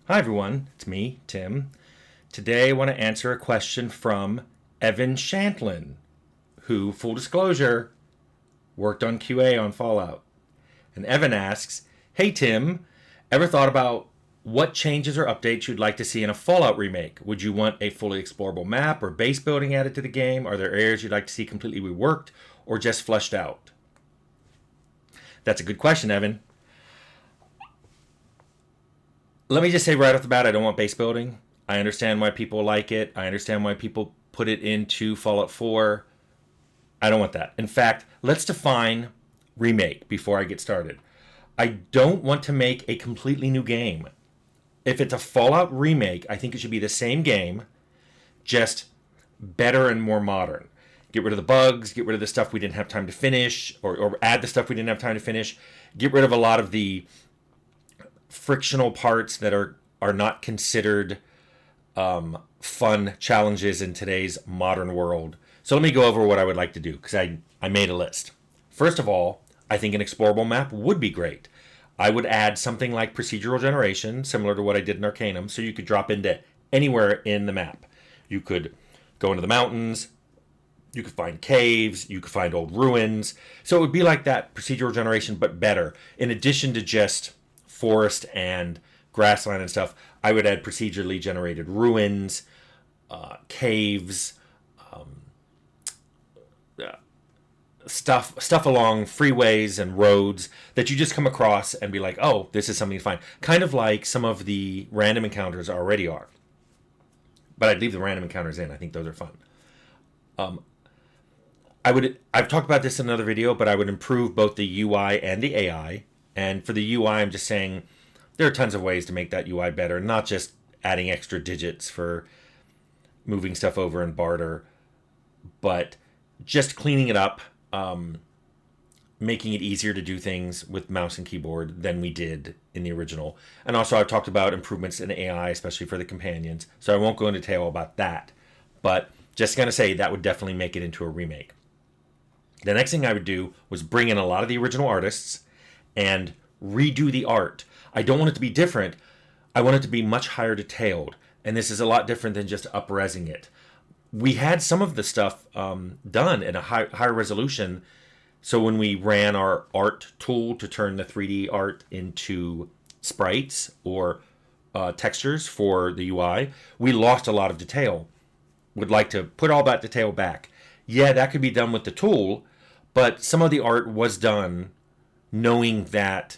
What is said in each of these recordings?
Hi everyone, it's me, Tim. Today I want to answer a question from Evan Shantlin, who, full disclosure, worked on QA on Fallout. And Evan asks, Hey Tim, ever thought about what changes or updates you'd like to see in a Fallout remake? Would you want a fully explorable map or base building added to the game? Are there areas you'd like to see completely reworked or just fleshed out? That's a good question, Evan. Let me just say right off the bat, I don't want base building. I understand why people like it. I understand why people put it into Fallout 4. I don't want that. In fact, let's define remake before I get started. I don't want to make a completely new game. If it's a Fallout remake, I think it should be the same game, just better and more modern. Get rid of the bugs, get rid of the stuff we didn't have time to finish, or add the stuff we didn't have time to finish. Get rid of a lot of the frictional parts that are not considered fun challenges in today's modern world. So let me go over what I would like to do because I made a list. First of all, I think an explorable map would be great. I would add something like procedural generation, similar to what I did in Arcanum, so you could drop into anywhere in the map. You could go into the mountains, you could find caves, you could find old ruins. So it would be like that procedural generation, but better. In addition to just forest and grassland and stuff, I would add procedurally generated ruins, caves, stuff along freeways and roads that you just come across and be like, oh, this is something to find. Kind of like some of the random encounters already are. But I'd leave the random encounters in. I think those are fun. I've talked about this in another video, but I would improve both the UI and the AI. And for the UI, I'm just saying there are tons of ways to make that UI better, not just adding extra digits for moving stuff over and barter, but just cleaning it up, making it easier to do things with mouse and keyboard than we did in the original. And also, I've talked about improvements in AI, especially for the companions, so I won't go into detail about that. But just going to say that would definitely make it into a remake. The next thing I would do was bring in a lot of the original artists and redo the art. I don't want it to be different. I want it to be much higher detailed. And this is a lot different than just up-resing it. We had some of the stuff done in a higher resolution. So when we ran our art tool to turn the 3D art into sprites or textures for the UI, we lost a lot of detail. Would like to put all that detail back. Yeah, that could be done with the tool, but some of the art was done knowing that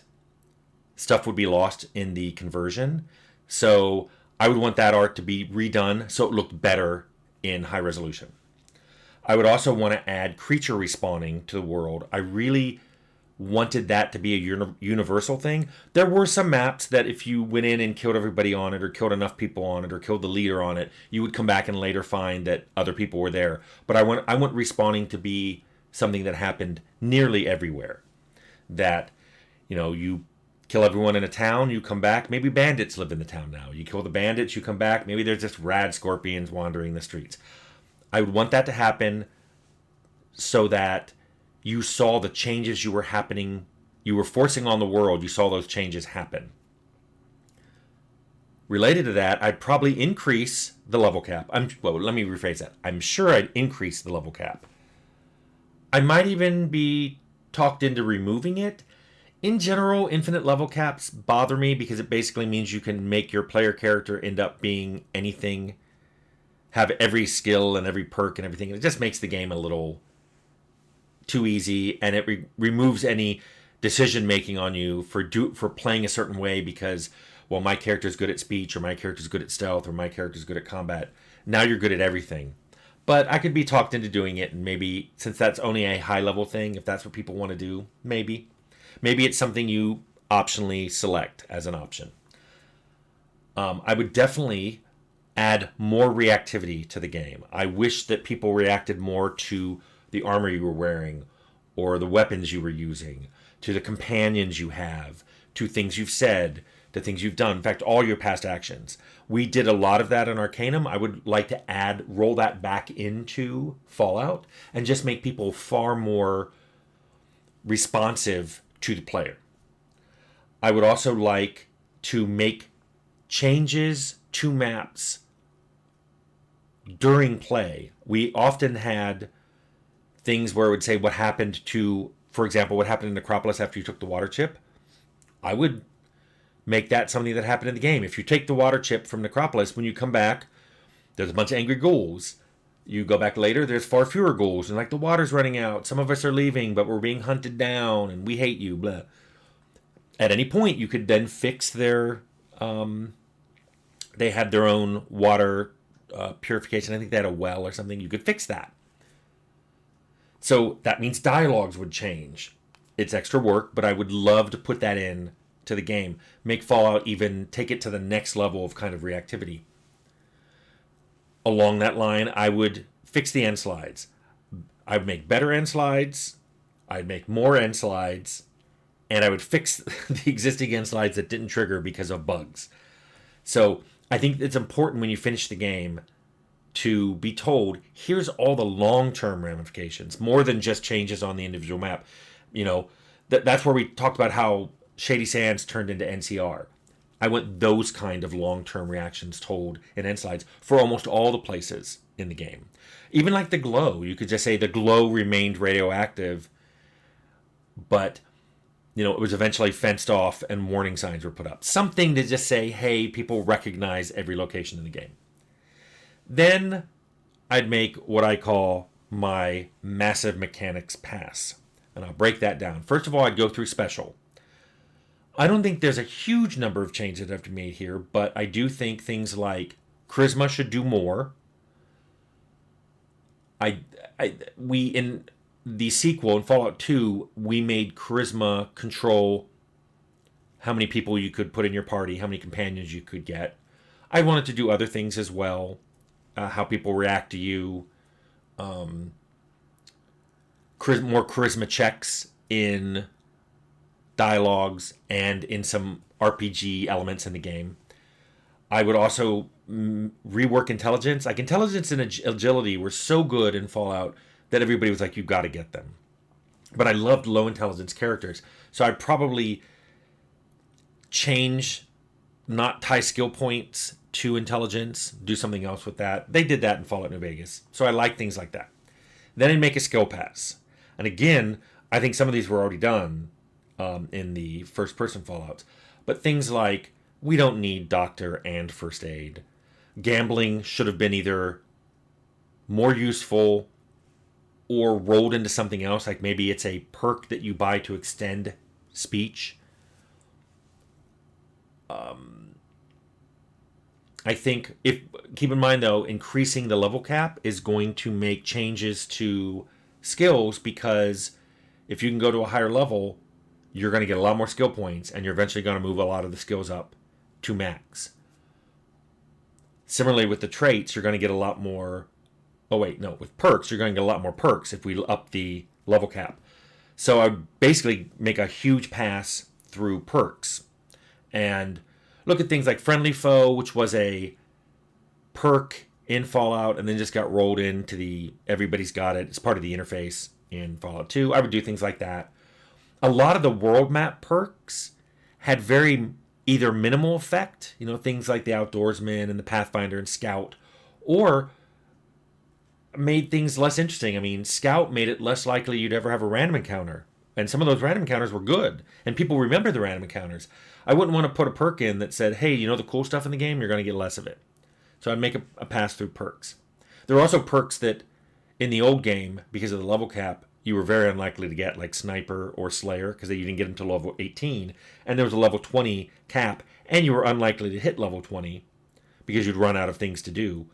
stuff would be lost in the conversion. So I would want that art to be redone so it looked better in high resolution. I would also want to add creature respawning to the world. I really wanted that to be a universal thing. There were some maps that if you went in and killed everybody on it or killed enough people on it or killed the leader on it, you would come back and later find that other people were there. But I want respawning to be something that happened nearly everywhere. That, you kill everyone in a town, you come back, maybe bandits live in the town now. You kill the bandits, you come back, maybe there's just rad scorpions wandering the streets. I would want that to happen so that you saw the changes you were forcing on the world, you saw those changes happen. Related to that, I'd probably increase the level cap. Let me rephrase that. I'm sure I'd increase the level cap. I might even be talked into removing it. In general, infinite level caps bother me because it basically means you can make your player character end up being anything, have every skill and every perk and everything. It just makes the game a little too easy, and it removes any decision making on you for playing a certain way because, well, my character's good at speech, or my character's good at stealth, or my character's good at combat. Now you're good at everything. But I could be talked into doing it, and maybe, since that's only a high level thing, if that's what people want to do, maybe it's something you optionally select as an option. I would definitely add more reactivity to the game. I wish that people reacted more to the armor you were wearing, or the weapons you were using, to the companions you have, to things you've said, to things you've done. In fact, all your past actions. We did a lot of that in Arcanum. I would like to roll that back into Fallout and just make people far more responsive to the player. I would also like to make changes to maps during play. We often had things where it would say what happened to, for example, what happened in Necropolis after you took the water chip. I would make that something that happened in the game. If you take the water chip from Necropolis, when you come back, there's a bunch of angry ghouls. You go back later, there's far fewer ghouls, and like the water's running out. Some of us are leaving, but we're being hunted down, and we hate you, blah. At any point, you could then fix their, they had their own water purification. I think they had a well or something. You could fix that. So that means dialogues would change. It's extra work, but I would love to put that in to the game. Make Fallout even take it to the next level of kind of reactivity. Along that line, I would fix the end slides. I'd make better end slides. I'd make more end slides. And I would fix the existing end slides that didn't trigger because of bugs. So I think it's important when you finish the game to be told, here's all the long-term ramifications, more than just changes on the individual map. You know, that's where we talked about how Shady Sands turned into NCR. I want those kind of long-term reactions told in end slides for almost all the places in the game. Even like the glow, you could just say the glow remained radioactive, but it was eventually fenced off and warning signs were put up. Something to just say, hey, people recognize every location in the game. Then I'd make what I call my massive mechanics pass. And I'll break that down. First of all, I'd go through special. I don't think there's a huge number of changes that have to be made here, but I do think things like charisma should do more. We in the sequel in Fallout 2, we made charisma control how many people you could put in your party, how many companions you could get. I wanted to do other things as well, how people react to you, more charisma checks in dialogues and in some RPG elements in the game. I would also rework intelligence. Like intelligence and agility were so good in Fallout that everybody was like, you've got to get them. But I loved low intelligence characters. So I'd probably change, not tie skill points to intelligence, do something else with that. They did that in Fallout New Vegas. So I like things like that. Then I'd make a skill pass. And again, I think some of these were already done in the first person Fallouts. But things like, we don't need doctor and first aid. Gambling should have been either more useful or rolled into something else. Like maybe it's a perk that you buy to extend speech. I think, keep in mind though, increasing the level cap is going to make changes to skills, because if you can go to a higher level, you're going to get a lot more skill points, and you're eventually going to move a lot of the skills up to max. Similarly, with the traits, you're going to get a lot more... with perks, you're going to get a lot more perks if we up the level cap. So I would basically make a huge pass through perks. And look at things like Friendly Foe, which was a perk in Fallout, and then just got rolled into the... Everybody's got it. It's part of the interface in Fallout 2. I would do things like that. A lot of the world map perks had very either minimal effect, things like the Outdoorsman and the Pathfinder and Scout, or made things less interesting. I mean, Scout made it less likely you'd ever have a random encounter. And some of those random encounters were good, and people remember the random encounters. I wouldn't want to put a perk in that said, hey, the cool stuff in the game, you're going to get less of it. So I'd make a pass through perks. There were also perks that in the old game, because of the level cap, you were very unlikely to get, like Sniper or Slayer, because you didn't get them to level 18, and there was a level 20 cap, and you were unlikely to hit level 20 because you'd run out of things to do.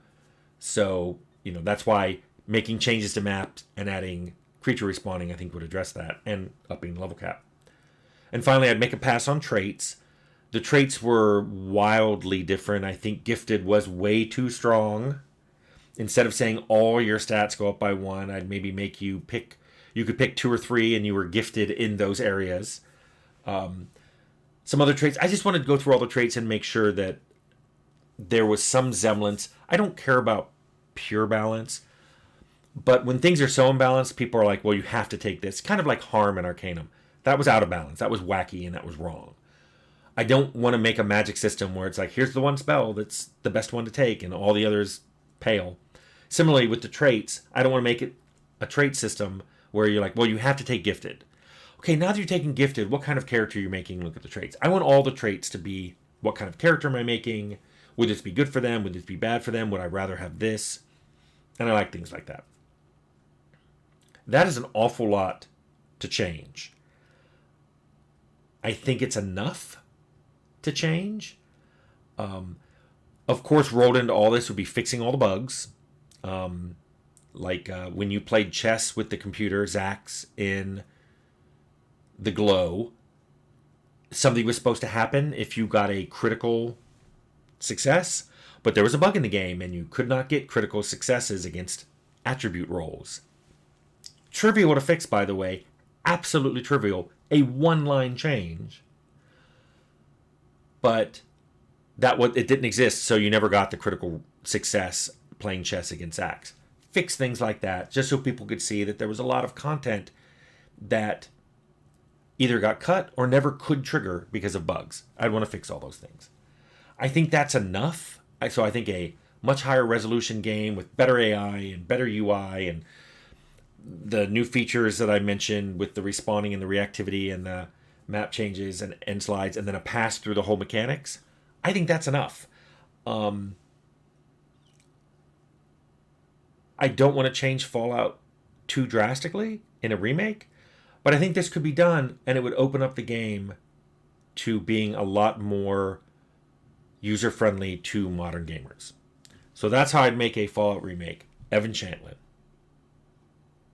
So, that's why making changes to maps and adding creature respawning, I think, would address that, and upping the level cap. And finally, I'd make a pass on traits. The traits were wildly different. I think Gifted was way too strong. Instead of saying all your stats go up by 1, I'd maybe make you pick... You could pick 2 or 3, and you were gifted in those areas. Some other traits. I just wanted to go through all the traits and make sure that there was some semblance. I don't care about pure balance, but when things are so imbalanced, people are like, well, you have to take this. Kind of like Harm and Arcanum. That was out of balance. That was wacky, and that was wrong. I don't want to make a magic system where it's like, here's the one spell that's the best one to take and all the others pale. Similarly with the traits, I don't want to make it a trait system where you're like, well, you have to take gifted. Okay, now that you're taking gifted, what kind of character you're making, look at the traits. I want all the traits to be, what kind of character am I making? Would this be good for them? Would this be bad for them? Would I rather have this? And I like things like that. That is an awful lot to change. I think it's enough to change. Of course, rolled into all this would be fixing all the bugs. When you played chess with the computer, Zax, in the Glow, something was supposed to happen if you got a critical success, but there was a bug in the game and you could not get critical successes against attribute rolls. Trivial to fix, by the way. Absolutely trivial. A one-line change. But it didn't exist, so you never got the critical success playing chess against Zax. Fix things like that, just so people could see that there was a lot of content that either got cut or never could trigger because of bugs. I'd want to fix all those things. I think that's enough. So I think a much higher resolution game with better AI and better UI and the new features that I mentioned with the respawning and the reactivity and the map changes and end slides and then a pass through the whole mechanics, I think that's enough. I don't want to change Fallout too drastically in a remake, but I think this could be done and it would open up the game to being a lot more user-friendly to modern gamers. So that's how I'd make a Fallout remake. Evan Shantlin.